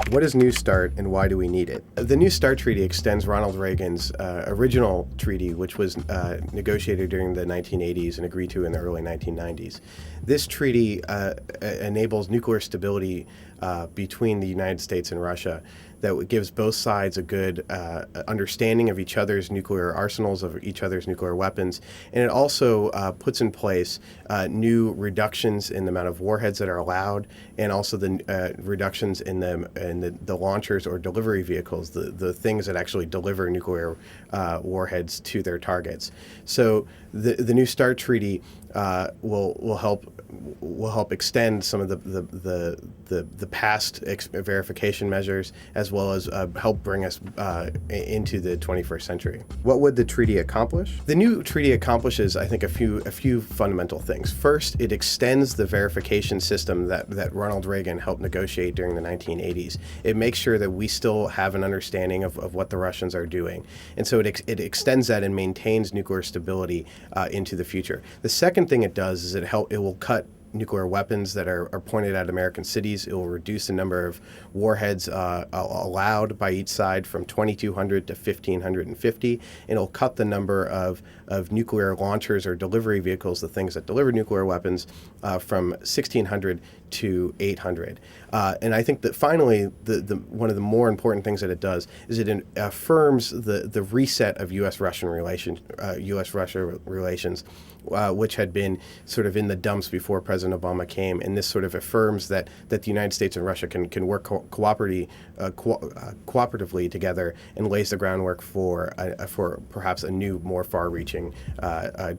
What is New START and why do we need it? The New START Treaty extends Ronald Reagan's original treaty, which was negotiated during the 1980s and agreed to in the early 1990s. This treaty enables nuclear stability between the United States and Russia that gives both sides a good understanding of each other's nuclear arsenals, of each other's nuclear weapons, and it also puts in place new reductions in the amount of warheads that are allowed, and also the reductions in the launchers or delivery vehicles, the things that actually deliver nuclear warheads to their targets. So the New START Treaty will help extend some of the past verification measures, as well as help bring us into the 21st century. What would the treaty accomplish? The new treaty accomplishes, I think, a few fundamental things. First, it extends the verification system that Ronald Reagan helped negotiate during the 1980s. It makes sure that we still have an understanding of what the Russians are doing, and so it extends that and maintains nuclear stability into the future. The second thing it does is it will cut nuclear weapons that are pointed at American cities. It will reduce the number of warheads allowed by each side from 2,200 to 1,550, and it'll cut the number of nuclear launchers or delivery vehicles, the things that deliver nuclear weapons, from 1,600 to 800. And I think that finally, one of the more important things that it does is it affirms the reset of U.S.-Russia relations, which had been sort of in the dumps before President Obama came, and this sort of affirms that the United States and Russia can work cooperatively together, and lays the groundwork for perhaps a new, more far-reaching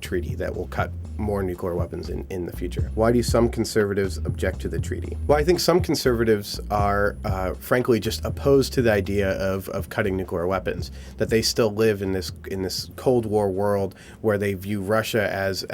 treaty that will cut more nuclear weapons in the future. Why do some conservatives object to the treaty? Well, I think some conservatives are frankly just opposed to the idea of cutting nuclear weapons, that they still live in this Cold War world where they view Russia as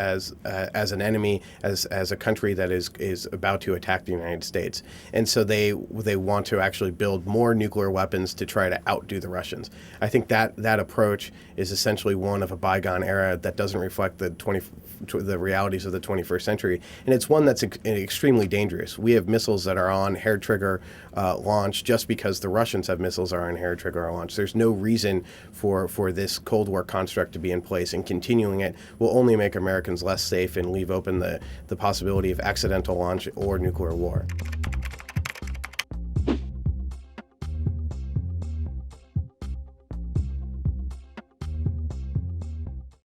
an enemy, as a country that is about to attack the United States, and so they want to actually build more nuclear weapons to try to outdo the Russians. I think that approach is essentially one of a bygone era that doesn't reflect the realities of the 21st century, and it's one that's extremely dangerous. We have missiles that are on hair trigger launch just because the Russians have missiles that are on hair trigger launch. There's no reason for this Cold War construct to be in place, and continuing it will only make Americans less safe and leave open the possibility of accidental launch or nuclear war.